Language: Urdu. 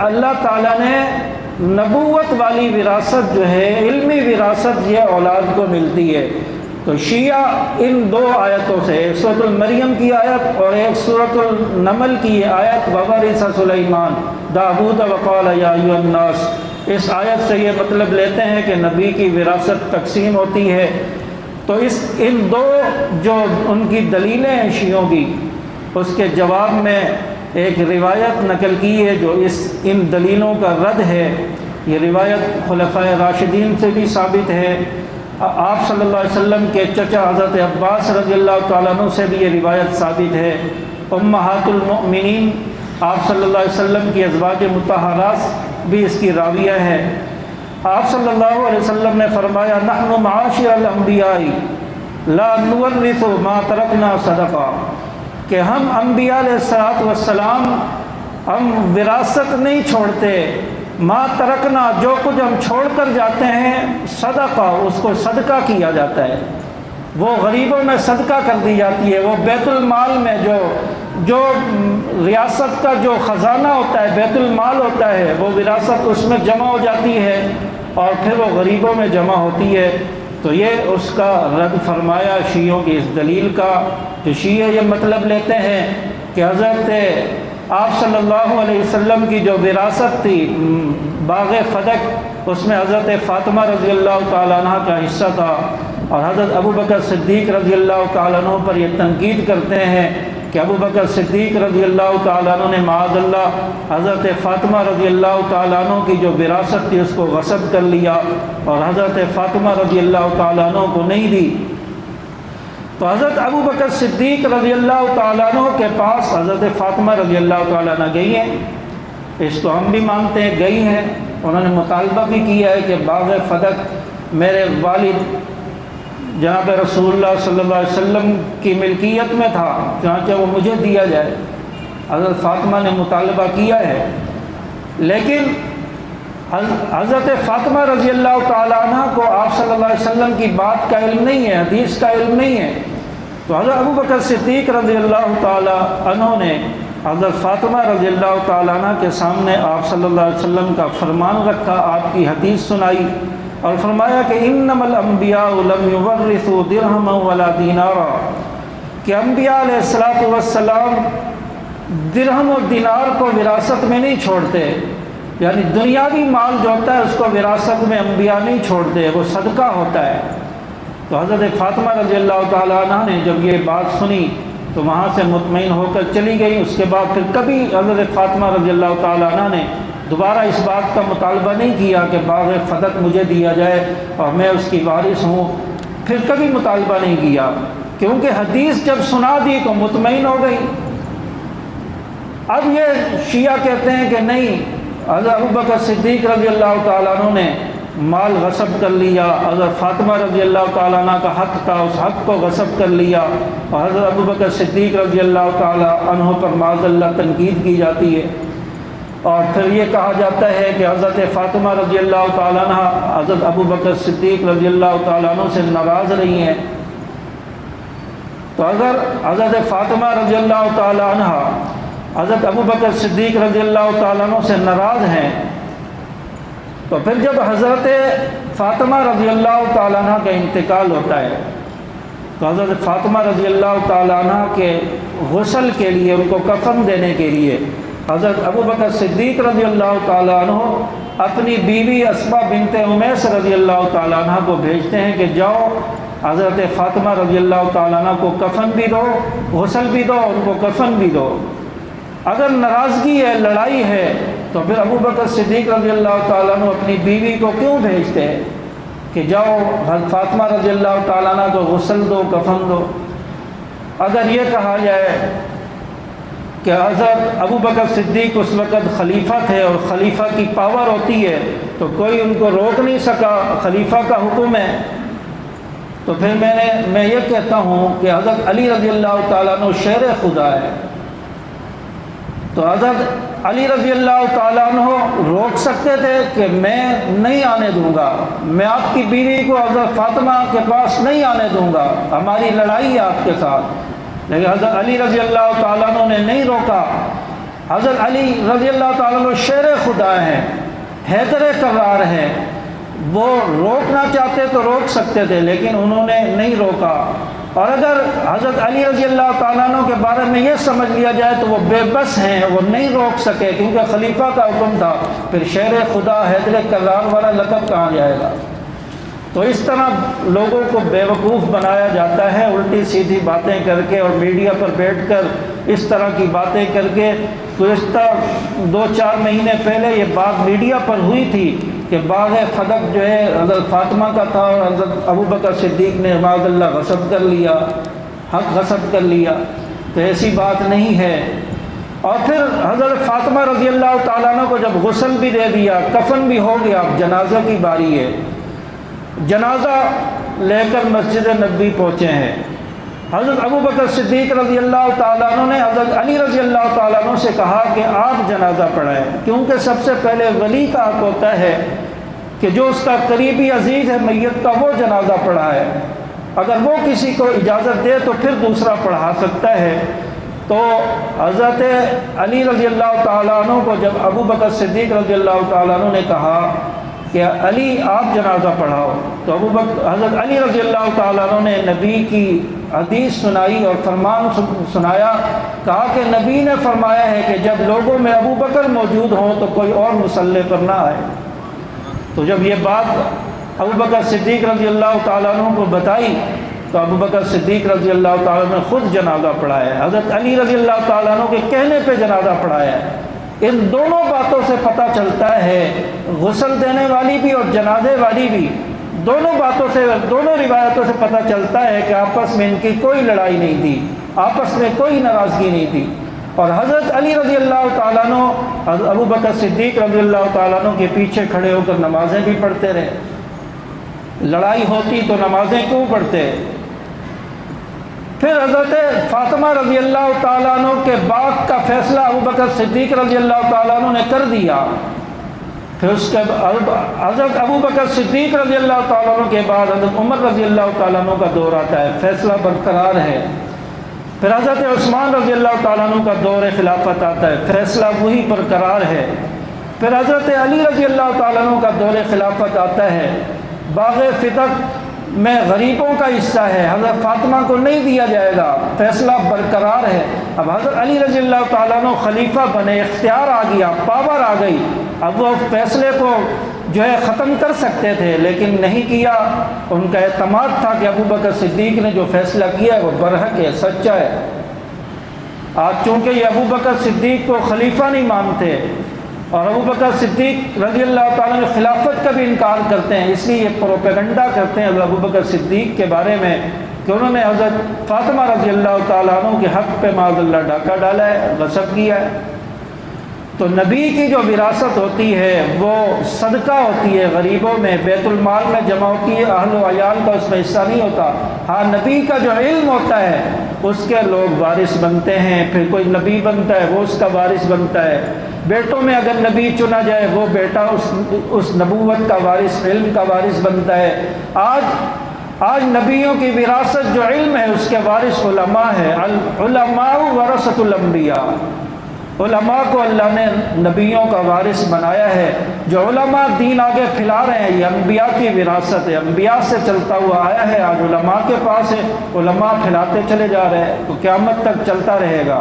اللہ تعالیٰ نے نبوت والی وراثت جو ہے، علمی وراثت یہ اولاد کو ملتی ہے۔ تو شیعہ ان دو آیتوں سے، ایک سورۃ المریم کی آیت اور ایک سورۃ النمل کی آیت وَوَرِثَ سلیمان داؤد وقال یا ایھا الناس، اس آیت سے یہ مطلب لیتے ہیں کہ نبی کی وراثت تقسیم ہوتی ہے۔ تو ان دو جو ان کی دلیلیں ہیں شیعوں کی، اس کے جواب میں ایک روایت نقل کی ہے جو ان دلیلوں کا رد ہے۔ یہ روایت خلفائے راشدین سے بھی ثابت ہے، آپ صلی اللہ علیہ وسلم کے چچا حضرت عباس رضی اللہ تعالیٰ عنہ سے بھی یہ روایت ثابت ہے۔ امہات المؤمنین آپ صلی اللہ علیہ وسلم کی ازواج مطہرات بھی اس کی راویہ ہے۔ آپ صلی اللہ علیہ وسلم نے فرمایا نحن معاشر الانبیاء لا نورث ما ترکنا صدقہ، کہ ہم انبیاء علیہ السلام ہم وراثت نہیں چھوڑتے، ما ترکنا جو کچھ ہم چھوڑ کر جاتے ہیں صدقہ، اس کو صدقہ کیا جاتا ہے، وہ غریبوں میں صدقہ کر دی جاتی ہے، وہ بیت المال میں جو ریاست کا جو خزانہ ہوتا ہے، بیت المال ہوتا ہے، وہ وراثت اس میں جمع ہو جاتی ہے اور پھر وہ غریبوں میں جمع ہوتی ہے۔ تو یہ اس کا رد فرمایا شیعوں کی اس دلیل کا۔ تو شیعہ یہ مطلب لیتے ہیں کہ حضرت آپ صلی اللہ علیہ وسلم کی جو وراثت تھی باغ فدق، اس میں حضرت فاطمہ رضی اللہ تعالیٰ عنہ کا حصہ تھا، اور حضرت ابوبکر صدیق رضی اللہ تعالیٰ عنہ پر یہ تنقید کرتے ہیں کہ ابوبکر صدیق رضی اللہ تعالیٰ عنہ نے معاذ اللہ حضرت فاطمہ رضی اللہ تعالیٰ عنہ کی جو وراثت تھی اس کو غصب کر لیا اور حضرت فاطمہ رضی اللہ تعالیٰ عنہ کو نہیں دی۔ تو حضرت ابوبکر صدیق رضی اللہ تعالیٰ عنہ کے پاس حضرت فاطمہ رضی اللہ تعالیٰ عنہ گئی ہیں، اس کو ہم بھی مانتے ہیں، گئی ہیں، انہوں نے مطالبہ بھی کیا ہے کہ باغ فدق میرے والد جناب رسول اللہ صلی اللہ علیہ وسلم کی ملکیت میں تھا، چنانچہ وہ مجھے دیا جائے۔ حضرت فاطمہ نے مطالبہ کیا ہے، لیکن حضرت فاطمہ رضی اللہ تعالیٰ عنہ کو آپ صلی اللہ علیہ وسلم کی بات کا علم نہیں ہے، حدیث کا علم نہیں ہے۔ تو حضرت ابوبکر صدیق رضی اللہ تعالیٰ عنہ نے حضرت فاطمہ رضی اللہ تعالیٰ عنہ کے سامنے آپ صلی اللہ علیہ وسلم کا فرمان رکھا، آپ کی حدیث سنائی اور فرمایا کہ انما الانبیاء لم یورثوا درہما ولا دینارا، کہ انبیاء علیہ السلام درہم و دینار کو وراثت میں نہیں چھوڑتے، یعنی دنیاوی مال جو ہوتا ہے اس کو وراثت میں انبیاء نہیں چھوڑتے، وہ صدقہ ہوتا ہے۔ تو حضرت فاطمہ رضی اللہ تعالیٰ عنہ نے جب یہ بات سنی تو وہاں سے مطمئن ہو کر چلی گئی۔ اس کے بعد پھر کبھی حضرت فاطمہ رضی اللہ تعالیٰ عنہ نے دوبارہ اس بات کا مطالبہ نہیں کیا کہ باغ فدق مجھے دیا جائے اور میں اس کی وارث ہوں، پھر کبھی مطالبہ نہیں کیا، کیونکہ حدیث جب سنا دی تو مطمئن ہو گئی۔ اب یہ شیعہ کہتے ہیں کہ نہیں، حضرت ابوبکر صدیق رضی اللہ تعالیٰ عنہ نے مال غصب کر لیا، حضرت فاطمہ رضی اللہ تعالیٰ عنہ کا حق تھا، اس حق کو غصب کر لیا، اور حضرت ابوبکر صدیق رضی اللہ تعالیٰ عنہ پر معاذ اللہ تنقید کی جاتی ہے، اور پھر یہ کہا جاتا ہے کہ حضرت فاطمہ رضی اللہ تعالیٰ عنہ حضرت ابوبکر صدیق رضی اللہ تعالیٰ عنہ سے ناراض رہی ہیں۔ تو اگر حضرت فاطمہ رضی اللہ تعالیٰ عنہ حضرت ابوبکر صدیق رضی اللہ تعالیٰ عنہ سے ناراض ہیں، تو پھر جب حضرت فاطمہ رضی اللہ تعالیٰ عنہ کا انتقال ہوتا ہے تو حضرت فاطمہ رضی اللہ تعالیٰ عنہ کے غسل کے لیے، ان کو کفن دینے کے لیے حضرت ابوبکر صدیق رضی اللہ تعالیٰ عنہ اپنی بیوی اسماء بنت امیس رضی اللہ تعالیٰ عنہ کو بھیجتے ہیں کہ جاؤ حضرت فاطمہ رضی اللہ تعالیٰ عنہ کو کفن بھی دو، غسل بھی دو، ان کو کفن بھی دو۔ اگر ناراضگی ہے، لڑائی ہے، تو پھر ابوبکر صدیق رضی اللہ تعالیٰ عنہ اپنی بیوی کو کیوں بھیجتے ہیں کہ جاؤ حضرت فاطمہ رضی اللہ تعالیٰ عنہ کو غسل دو، کفن دو؟ اگر یہ کہا جائے کہ حضرت ابوبکر صدیق اس وقت خلیفہ تھے اور خلیفہ کی پاور ہوتی ہے تو کوئی ان کو روک نہیں سکا، خلیفہ کا حکم ہے، تو پھر میں یہ کہتا ہوں کہ حضرت علی رضی اللہ تعالیٰ عنہ شیر خدا ہے، تو حضرت علی رضی اللہ تعالیٰ عنہ روک سکتے تھے کہ میں نہیں آنے دوں گا، میں آپ کی بیوی کو حضرت فاطمہ کے پاس نہیں آنے دوں گا، ہماری لڑائی ہے آپ کے ساتھ، لیکن حضرت علی رضی اللہ تعالیٰ عنہ نے نہیں روکا، حضرت علی رضی اللہ تعالیٰ عنہ شیر خدا ہیں، حیدر کرار ہیں، وہ روکنا چاہتے تو روک سکتے تھے لیکن انہوں نے نہیں روکا۔ اور اگر حضرت علی رضی اللہ تعالیٰ عنہ کے بارے میں یہ سمجھ لیا جائے تو وہ بے بس ہیں، وہ نہیں روک سکے کیونکہ خلیفہ کا حکم تھا، پھر شیر خدا حیدر کرار والا لقب کہاں جائے گا؟ تو اس طرح لوگوں کو بیوقوف بنایا جاتا ہے، الٹی سیدھی باتیں کر کے اور میڈیا پر بیٹھ کر اس طرح کی باتیں کر کے۔ گزشتہ 2-4 مہینے پہلے یہ بات میڈیا پر ہوئی تھی کہ باغ فدق جو ہے حضرت فاطمہ کا تھا اور حضرت ابوبکر صدیق نے معاذ اللہ غصب کر لیا، حق غصب کر لیا، تو ایسی بات نہیں ہے۔ اور پھر حضرت فاطمہ رضی اللہ تعالیٰ عنہ کو جب غسل بھی دے دیا، کفن بھی ہو گیا، اب جنازہ کی باری ہے۔ جنازہ لے کر مسجد نبوی پہنچے ہیں، حضرت ابوبکر صدیق رضی اللہ تعالیٰ عنہ نے حضرت علی رضی اللہ تعالیٰ عنہ سے کہا کہ آپ جنازہ پڑھائیں، کیونکہ سب سے پہلے ولی کا حق ہوتا ہے کہ جو اس کا قریبی عزیز ہے میت کا وہ جنازہ پڑھائے، اگر وہ کسی کو اجازت دے تو پھر دوسرا پڑھا سکتا ہے۔ تو حضرت علی رضی اللہ تعالیٰ عنہ کو جب ابوبکر صدیق رضی اللہ تعالیٰ عنہ نے کہا کہ علی آپ جنازہ پڑھاؤ، تو حضرت علی رضی اللہ تعالیٰ عنہ نے نبی کی حدیث سنائی اور فرمان سنایا، کہا کہ نبی نے فرمایا ہے کہ جب لوگوں میں ابوبکر موجود ہوں تو کوئی اور مصلی پر نہ آئے۔ تو جب یہ بات ابوبکر صدیق رضی اللہ تعالیٰ عنہ کو بتائی تو ابوبکر صدیق رضی اللہ تعالیٰ عنہ نے خود جنازہ پڑھایا، حضرت علی رضی اللہ تعالیٰ عنہ کے کہنے پہ جنازہ پڑھایا۔ ان دونوں باتوں سے پتہ چلتا ہے، غسل دینے والی بھی اور جنازے والی بھی، دونوں باتوں سے، دونوں روایتوں سے پتہ چلتا ہے کہ آپس میں ان کی کوئی لڑائی نہیں تھی، آپس میں کوئی ناراضگی نہیں تھی۔ اور حضرت علی رضی اللہ تعالیٰ عنہ حضرت ابوبکر صدیق رضی اللہ تعالیٰ عنہ کے پیچھے کھڑے ہو کر نمازیں بھی پڑھتے رہے۔ لڑائی ہوتی تو نمازیں کیوں پڑھتے؟ پھر حضرت فاطمہ رضی اللہ تعالیٰ عنہ کے باغ کا فیصلہ ابوبکر صدیق رضی اللہ تعالیٰ عنہ نے کر دیا۔ پھر اس کے حضرت ابوبکر صدیق رضی اللہ تعالیٰ عنہ کے بعد حضرت عمر رضی اللہ تعالیٰ عنہ کا دور آتا ہے، فیصلہ برقرار ہے۔ پھر حضرت عثمان رضی اللہ تعالیٰ عنہ کا دور خلافت آتا ہے، فیصلہ وہی برقرار ہے۔ پھر حضرت علی رضی اللہ تعالیٰ عنہ کا دور خلافت آتا ہے، باغ فتق میں غریبوں کا حصہ ہے، حضرت فاطمہ کو نہیں دیا جائے گا، فیصلہ برقرار ہے۔ اب حضرت علی رضی اللہ تعالیٰ عنہ خلیفہ بنے، اختیار آ گیا، پاور آ گئی، اب وہ فیصلے کو جو ہے ختم کر سکتے تھے لیکن نہیں کیا۔ ان کا اعتماد تھا کہ ابوبکر صدیق نے جو فیصلہ کیا ہے وہ برحق ہے، سچا ہے۔ آج چونکہ یہ ابوبکر صدیق کو خلیفہ نہیں مانتے اور ابوبکر صدیق رضی اللہ تعالیٰ نے خلافت کا بھی انکار کرتے ہیں، اس لیے یہ پروپیگنڈا کرتے ہیں حضرت ابوبکر صدیق کے بارے میں کہ انہوں نے حضرت فاطمہ رضی اللہ تعالیٰ عنہ کے حق پہ معاذ اللہ ڈاکہ ڈالا ہے، غصب کیا ہے۔ تو نبی کی جو وراثت ہوتی ہے وہ صدقہ ہوتی ہے، غریبوں میں، بیت المال میں جمع ہوتی ہے، اہل و عیال کا اس میں حصہ نہیں ہوتا۔ ہاں نبی کا جو علم ہوتا ہے اس کے لوگ وارث بنتے ہیں، پھر کوئی نبی بنتا ہے وہ اس کا وارث بنتا ہے۔ بیٹوں میں اگر نبی چنا جائے وہ بیٹا اس نبوت کا وارث، علم کا وارث بنتا ہے۔ آج نبیوں کی وراثت جو علم ہے اس کے وارث علماء ہے، علماء ورثۃ الانبیاء۔ علماء کو اللہ نے نبیوں کا وارث بنایا ہے، جو علماء دین آگے پھیلا رہے ہیں، یہ انبیاء کی وراثت ہے، انبیاء سے چلتا ہوا آیا ہے، آج علماء کے پاس ہے، علماء پھیلاتے چلے جا رہے ہیں، تو قیامت تک چلتا رہے گا۔